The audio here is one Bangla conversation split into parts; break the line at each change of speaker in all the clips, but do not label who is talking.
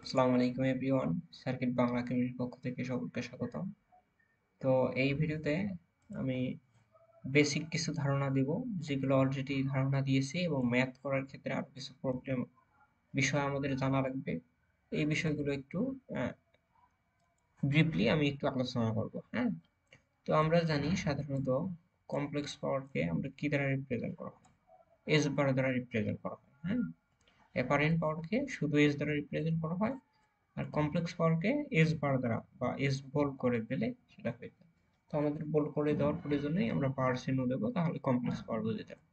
আসসালামু আলাইকুম এভরিওয়ান, সার্কিট বাংলা কমিউনিটির পক্ষ থেকে সকলকে স্বাগতম। তো এই ভিডিওতে আমি বেসিক কিছু ধারণা দিব, যেগুলো অলরেডি ধারণা দিয়েছি, এবং ম্যাথ করার ক্ষেত্রে আরো কিছু প্রবলেম বিষয় আমাদের জানা লাগবে। এই বিষয়গুলো একটু ব্রিফলি আমি একটু আলোচনা করব। হ্যাঁ, তো আমরা জানি সাধারণত কমপ্লেক্স পাওয়ারকে আমরা কি দ্বারা রিপ্রেজেন্ট করা হয়? এস বার দ্বারা রিপ্রেজেন্ট করা হয়। হ্যাঁ, অ্যাপারেন্ট পাওয়ারকে শুধু এস দ্বারা রিপ্রেজেন্ট করা হয়, আর কমপ্লেক্স পাওয়ারকে এস বার দ্বারা বা এস বোল্ড করে দিলে সেটা হয়ে যায়। তো আমাদের বোল্ড করে দেওয়ার প্রয়োজন নেই, আমরা বার চিহ্ন দেবো, তাহলে কমপ্লেক্স পাওয়ার বুঝে যাবে।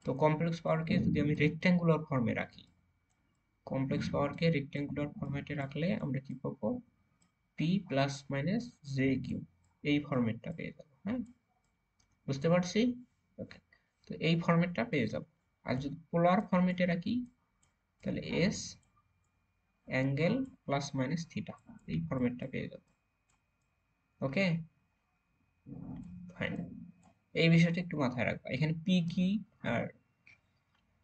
তো কমপ্লেক্স পাওয়ারকে যদি আমি রেক্ট্যাঙ্গুলার ফর্মে রাখি, কমপ্লেক্স পাওয়ারকে রেক্ট্যাঙ্গুলার ফরম্যাটে রাখলে আমরা কি পাবো? P plus minus J Q, এই ফরম্যাটটা পেয়ে যাবো। হ্যাঁ, বুঝতে পারছি? ওকে, তো এই ফরম্যাটটা পেয়ে যাবো। আর যদি পোলার ফরম্যাটে রাখি, তাহলে S angle plus minus theta, এই ফরম্যাটটা পেয়ে যাবো। ওকে, ফাইন। এই বিষয়টা একটু মাথায় রাখবা। এখানে পি কি আর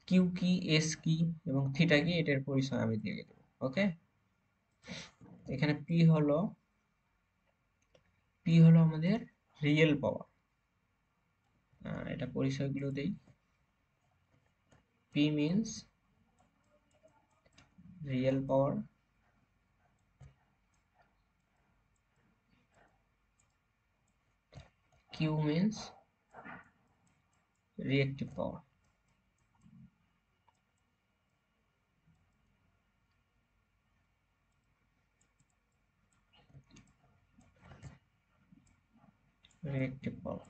কিউ কি, এস কি এবং থিটা কি, এটার পরিচয় আমি দিয়ে দেবো। ওকে, এখানে পি হলো আমাদের রিয়েল পাওয়ার। এটা পরিচয়গুলো দেই। P means real power, Q means reactive power, reactive power.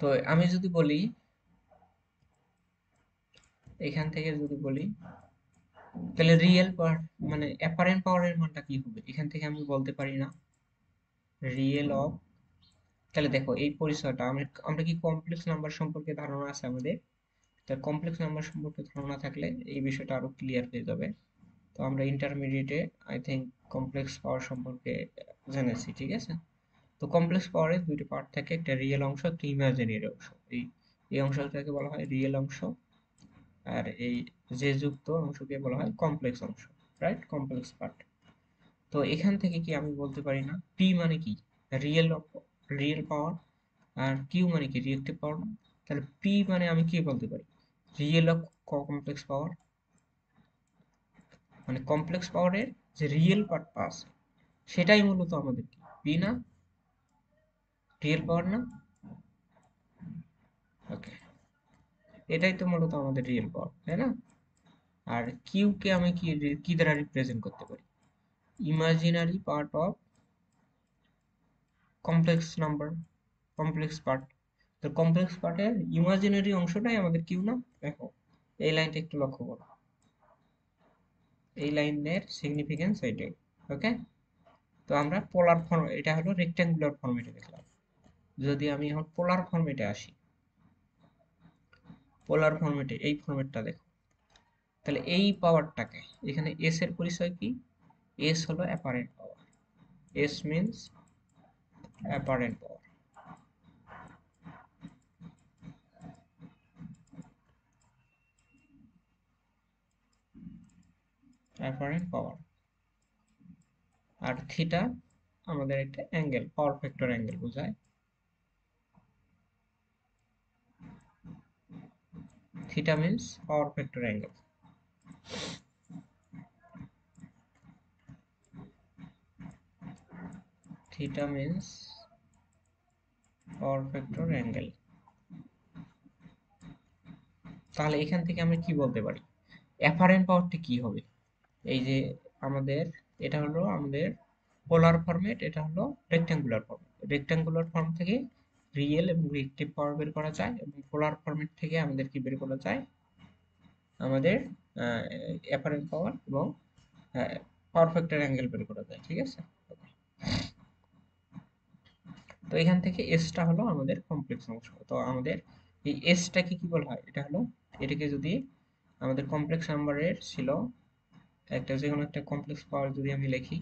তো আমি যদি বলি, এখান থেকে যদি বলি, তাহলে রিয়েল পাওয়ার মানে অ্যাপারেন্ট পাওয়ারের মানটা কি হবে? এখান থেকে আমি বলতে পারি না রিয়েল অফ। তাহলে দেখো এই পরিচয়টা আমরা কি কমপ্লেক্স নাম্বার সম্পর্কে ধারণা আছে আমাদের? তা কমপ্লেক্স নাম্বার সম্পর্কে ধারণা থাকলে এই বিষয়টা আরো ক্লিয়ার হয়ে যাবে। তো আমরা ইন্টারমিডিয়েটে আই থিঙ্ক কমপ্লেক্স পাওয়ার সম্পর্কে জেনেছি, ঠিক আছে? তো কমপ্লেক্স পাওয়ারের দুইটা পার্ট থাকে, একটা রিয়েল অংশ, একটা ইমাজিনারি অংশ। এই এই অংশটাকে বলা হয় রিয়েল অংশ, আর এই যে যুক্ত অংশকে বলা হয় কমপ্লেক্স অংশ, রাইট? Complex part. তো এখান থেকে কি আমি বলতে পারি না পি মানে কি? রিয়েল রিয়েল পাওয়ার, আর কিউ মানে কি? রিয়েক্টিভ পাওয়ার। তাহলে পি মানে আমি কি বলতে পারি? রিয়েল অফ কমপ্লেক্স পাওয়ার, মানে কমপ্লেক্স পাওয়ারের যে রিয়েল পার্টটা আছে সেটাই মূলত আমাদের কি? পি না? রিয়েল পাওয়ার না? ওকে, এটাই তো মূলত আমাদের রিয়েল পাওয়ার, তাই না? আর কিউ কে আমি কি কি দ্বারা রিপ্রেজেন্ট করতে পারি? Imaginary part of complex number, complex part. তো কমপ্লেক্স পার্টের ইমাজিনারি অংশটাই আমাদের কিউ না? দেখো এই লাইনটা একটু লক্ষ্য করো, এই লাইনের সিগনিফিকেন্স এইটাই। ওকে, তো আমরা পোলার ফর্ম, এটা হলো রেক্ট্যাঙ্গুলার ফর্মেটে দেখলাম। যদি আমি এখন পোলার ফর্মেটে আসি, পোলার ফর্মেটে এই ফর্মেটটা দেখো, তাহলে এই পাওয়ারটাকে, এখানে এস এর পরিচয় কি? এস হলো apparent power. S means apparent power, apparent power. আর থিটা আমাদের একটা অ্যাঙ্গেল, পাওয়ার ফ্যাক্টর অ্যাঙ্গেল বোঝায়। Theta means power factor angle. Theta means power factor angle. তাহলে এখান থেকে আমরা কি বলতে পারি? অ্যাপারেন্ট পাওয়ারটা কি হবে? এই যে আমাদের, এটা হলো আমাদের পোলার ফরম্যাট, এটা হলো রেক্ট্যাঙ্গুলার ফর্ম। রেক্ট্যাঙ্গুলার ফর্ম থেকে রিয়েল এবং রিয়েক্টিভ পাওয়ার বের করা যায়, এবং পোলার ফরম্যাট থেকে আমাদের কি বের করা যায়? আমাদের অ্যাপারেন্ট পাওয়ার এবং পাওয়ার ফ্যাক্টর অ্যাঙ্গেল বের করা যায়, ঠিক আছে? তো এখান থেকে এসটা হলো আমাদের কমপ্লেক্স অংশ। তো আমাদের এই এসটাকে কি বলা হয়? এটা হলো, এটাকে যদি আমাদের কমপ্লেক্স নাম্বারের ছিল একটা, যে কোনো একটা কমপ্লেক্স পাওয়ার যদি আমি লিখি,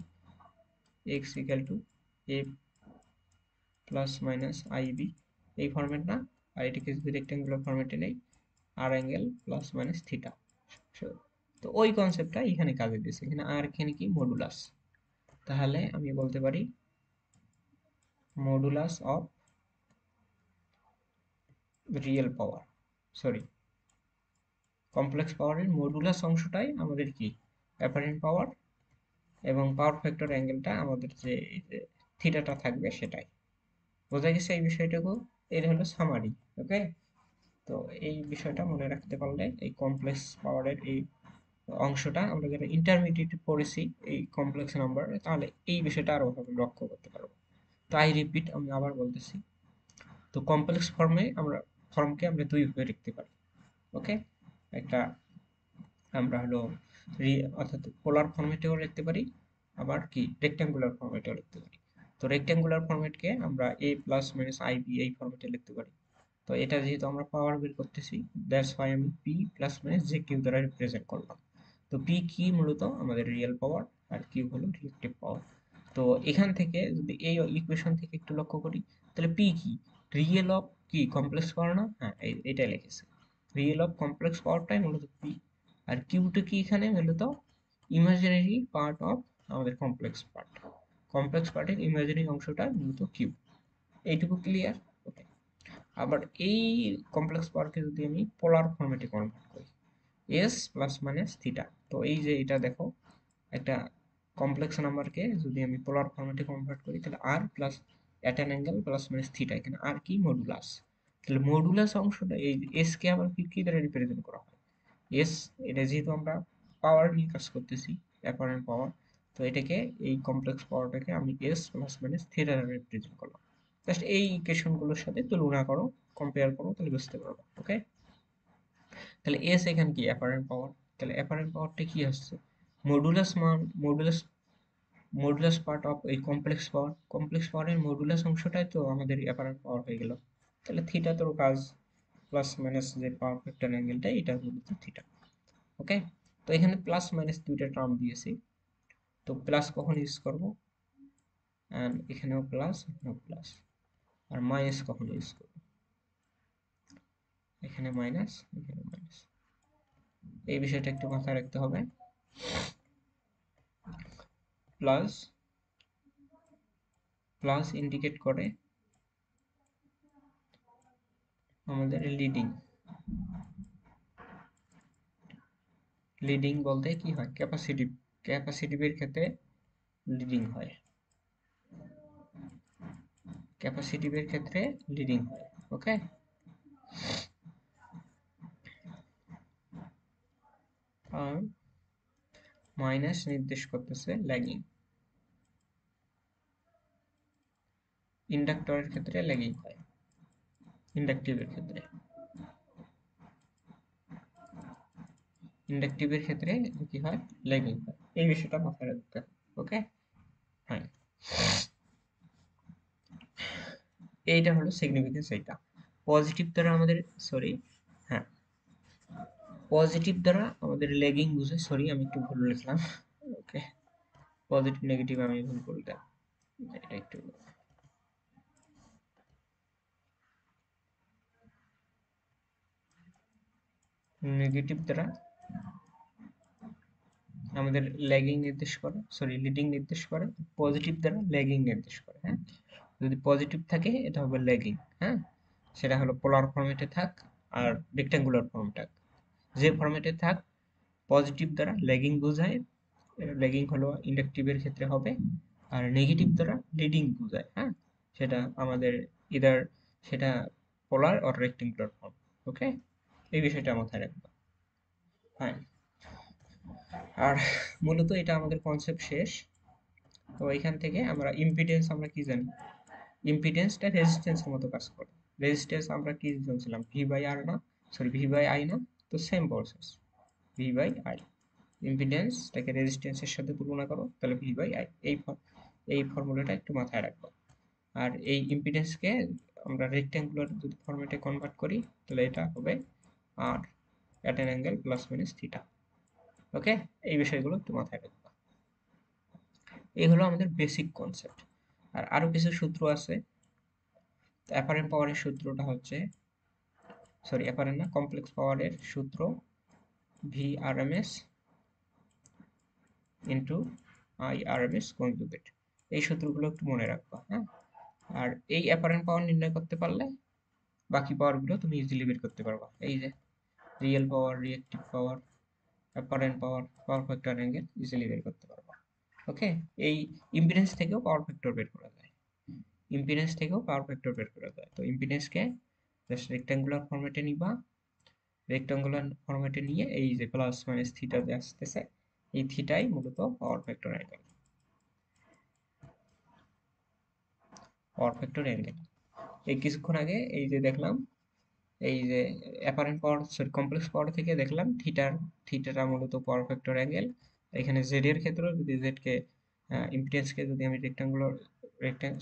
x equal to a plus minus ib, এই ফরম্যাট না? আর এটাকে যদি রেক্ট্যাঙ্গুলার ফরম্যাটে নেই, আর অ্যাঙ্গেল প্লাস মাইনাস থিটা। তো ওই কনসেপ্টটা এখানে কাজে দিয়েছে। এখানে আর এখানে কি মডুলাস, তাহলে আমি বলতে পারি modulus of real power, sorry complex পাওয়ারের মডুলাস অংশটাই আমাদের কি অ্যাপারেন্ট পাওয়ার, এবং পাওয়ার ফ্যাক্টর অ্যাঙ্গেলটা আমাদের যে থিটাটা থাকবে সেটাই। বোঝা গেছে এই বিষয়টুকু? এটা হলো সামারি। ওকে, তো এই বিষয়টা মনে রাখতে পারলে এই কমপ্লেক্স পাওয়ারের এই অংশটা আমরা যারা ইন্টারমিডিয়েট পড়েছি এই কমপ্লেক্স নাম্বার, তাহলে এই বিষয়টা আরো ভাবে লক্ষ্য করতে পারবো। তো আই রিপিট, আমি আবার বলতেছি, তো কমপ্লেক্স ফর্মকে আমরা দুই ভাবে লিখতে পারি। ওকে, একটা আমরা হলো অর্থাৎ পোলার ফরম্যাটেও লিখতে পারি, আবার কি রেক্ট্যাঙ্গুলার ফরম্যাটেও লিখতে পারি। তো রেক্ট্যাঙ্গুলার ফরম্যাটকে আমরা a প্লাস মাইনাস আইবি এই ফরম্যাটে লিখতে পারি। তো এটা যেহেতু আমরা পাওয়ার বের করতেছি, দ্যাটস ওয়াই আমি P plus minus J Q দ্বারা রিপ্রেজেন্ট করলাম। তো পি কি মূলত আমাদের রিয়েল পাওয়ার, আর কিউ হলো রিয়েক্টিভ পাওয়ার। তো এখান থেকে যদি এই ইকুয়েশন থেকে একটু লক্ষ্য করি, তাহলে পি কি রিয়েল অফ কি কমপ্লেক্স পাওয়ার না? হ্যাঁ, এটাই লিখেছে, রিয়েল অফ কমপ্লেক্স পাওয়ারটাই মূলত পি। আর কিউটা কি এখানে মূলত ইমাজিনারি পার্ট অফ আমাদের কমপ্লেক্স পার্ট, কমপ্লেক্স পার্টের ইমাজিনারি অংশটা মূলত কিউ। এইটুকু ক্লিয়ার? ওকে, আবার এই কমপ্লেক্স পাওয়ারকে যদি আমি পোলার ফরম্যাটে কনভার্ট করি, এস প্লাস মাইনাস থিটা, তো এই যে এটা দেখো, একটা কমপ্লেক্স নাম্বারকে যদি আমি পোলার ফরম্যাটে কনভার্ট করি, তাহলে R plus at an angle plus minus theta, এখানে আর কি মডুলাস। তাহলে মডুলাস অংশটা এই এস কে আবার কি দ্বারা রিপ্রেজেন্ট করা হয়? এস, এটা যেহেতু আমরা পাওয়ার নিয়ে কাজ করতেছি, অ্যাপারেন্ট পাওয়ার, তো এটাকে এই কমপ্লেক্স পাওয়ারটাকে আমি এস প্লাস মাইনাস থিটা দ্বারা রিপ্রেজেন্ট করলাম। জাস্ট এই ইকুয়েশনগুলোর সাথে তুলনা করো, কম্পেয়ার করো, তাহলে বুঝতে পারবো। ওকে, তাহলে এস এখানে কি অ্যাপারেন্ট পাওয়ার, তাহলে অ্যাপারেন্ট পাওয়ারটা কি আসছে মডুলাস মান, মডুলাস মডুলাস পার্ট অফ এই কমপ্লেক্স পাওয়ার, কমপ্লেক্স পাওয়ারের মডুলাস অংশটাই তো আমাদের অ্যাপারেন্ট পাওয়ার হয়ে গেল। তাহলে থিটা তোর কাজ প্লাস মাইনাস যে পাওয়ার ফ্যাক্টর অ্যাঙ্গেলটা, এটা মূলত থিটা। ওকে, তো এখানে প্লাস মাইনাস দুইটা টার্ম দিয়েছি, তো প্লাস কখন ইউজ করব, এন্ড এখানেও প্লাস এখানেও প্লাস, আর মাইনাস কখন ইউজ করব, এখানে মাইনাস এখানে মাইনাস। এই বিষয়টা একটু মাথায় রাখতে হবে। প্লাস প্লাস ইন্ডিকেট করে আমাদের লিডিং, লিডিং বলতে কি হয় ক্যাপাসিটিভ, ক্যাপাসিটিভের ক্ষেত্রে লিডিং হয়, ক্যাপাসিটিভের ক্ষেত্রে লিডিং হয়। ওকে, আর মাইনাস নির্দেশ করতেছে ল্যাগিং, ইন্ডাক্টরের ক্ষেত্রে ল্যাগিং হয়, ইন্ডাকটিভের ক্ষেত্রে, ইন্ডাকটিভের ক্ষেত্রে কি হয় ল্যাগিং হয়। এই বিষয়টা মাথায় রাখতে হবে। ওকে, হ্যাঁ, এইটা হলো সিগনিফিকেন্স। এইটা পজিটিভ দ্বারা আমাদের, সরি, হ্যাঁ, পজিটিভ দ্বারা আমাদের ল্যাগিং বুঝে, সরি আমি একটু ভুল লিখলাম। ওকে, পজিটিভ নেগেটিভ আমি ভুল বললাম, এটা একটু নেগেটিভ দ্বারা আমাদের ল্যাগিং নির্দেশ করে, সরি লিডিং নির্দেশ করে, পজিটিভ দ্বারা ল্যাগিং নির্দেশ করে। হ্যাঁ, যদি পজিটিভ থাকে এটা হবে ল্যাগিং, হ্যাঁ, সেটা হলো পোলার ফরম্যাটে থাক আর রেক্ট্যাঙ্গুলার ফর্মে থাক, যে ফরম্যাটে থাক পজিটিভ দ্বারা ল্যাগিং বোঝায়, ল্যাগিং হলো ইন্ডাকটিভের ক্ষেত্রে হবে, আর নেগেটিভ দ্বারা লিডিং বোঝায়। হ্যাঁ, সেটা আমাদের ইদার সেটা পোলার অর রেক্ট্যাঙ্গুলার ফর্ম। ওকে, এই বিষয়টা মাথায় রাখবো। হ্যাঁ, আর মূলত এটা আমাদের কনসেপ্ট শেষ। তো এখান থেকে আমরা ইম্পিডেন্স, আমরা কি জানি ইম্পিডেন্সটা রেজিস্ট্যান্সের মতো কাজ করে। রেজিস্ট্যান্স আমরা কি জানছিলাম ভি বাই আর না, সরি ভি বাই আই না, তো same process V by I. ইম্পিডেন্সটাকে রেজিস্ট্যান্সের সাথে তুলনা করো, তাহলে ভি বাই আই, এই ফর্মুলাটা একটু মাথায় রাখবো। আর এই ইম্পিডেন্সকে আমরা রেক্ট্যাঙ্গুলার যদি ফরম্যাটে কনভার্ট করি, তাহলে এটা হবে R at an angle plus minus theta. Okay, এই বিষয়গুলো একটু মাথায় রাখবো। এই হলো আমাদের বেসিক কনসেপ্ট। আর আরো কিছু সূত্র আছে। অ্যাপারেন্ট পাওয়ারের সূত্রটা হচ্ছে, সরি অ্যাপারেন্ট না, কমপ্লেক্স পাওয়ারের সূত্র V R M S into IRMS conjugate. এই সূত্রগুলো একটু মনে রাখবা, হ্যাঁ। আর এই অ্যাপারেন্ট পাওয়ার নির্ণয় করতে পারলে বাকি পাওয়ারগুলো তুমি ইজিলি বের করতে পারবা। এই যে real power, reactive power, apparent power, power factor angle easily বের করতে পারবা। ওকে, এই ইম্পিডেন্স থেকেও পাওয়ার ফ্যাক্টর বের করা যায়। ইম্পিডেন্স থেকেও পাওয়ার ফ্যাক্টর বের করা যায়। তো ইম্পিডেন্সকে জাস্ট রেক্ট্যাঙ্গুলার ফরম্যাটে নিবা, রেক্ট্যাঙ্গুলার ফরম্যাটে নিয়ে এই যে প্লাস মাইনাস থিটা যে আসতেছে, এই থিটাই মূলত পাওয়ার factor angle. Power factor angle এই কিছুক্ষণ আগে এই যে দেখলাম, এই যে apparent power sorry complex power থেকে দেখলাম থিটাটা মূলত পাওয়ার ফ্যাক্টর অ্যাঙ্গেল। এখানে জেড এর ক্ষেত্রে যদি জেড কে ইম্পিডেন্সকে যদি আমি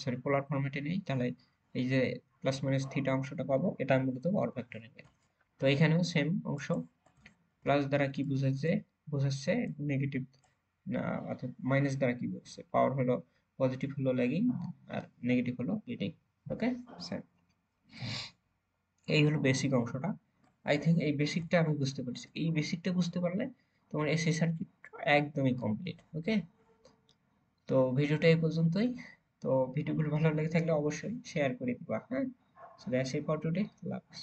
সরি পোলার ফরম্যাটে নেই, তাহলে এই যে প্লাস মাইনাস থিটা অংশটা পাবো, এটা মূলত পাওয়ার ফ্যাক্টর অ্যাঙ্গেল। তো এখানেও সেম অংশ, প্লাস দ্বারা কি বোঝাচ্ছে নেগেটিভ, অর্থাৎ মাইনাস দ্বারা কি বোঝাচ্ছে, পাওয়ার হলো পজিটিভ হলো ল্যাগিং আর নেগেটিভ হলো লিডিং। ওকে স্যার, এই হলো বেসিক অংশটা। আই থিঙ্ক এই বেসিকটা আমি বুঝতে পারছি। এই বেসিকটা বুঝতে পারলে তোমার এসি সার্কিট একদমই কমপ্লিট। ওকে, তো ভিডিওটা এই পর্যন্তই। তো ভিডিওগুলো ভালো লেগে থাকলে অবশ্যই শেয়ার করে দিবা, হ্যাঁ। So that's it for today, আল্লাহ হাফেজ।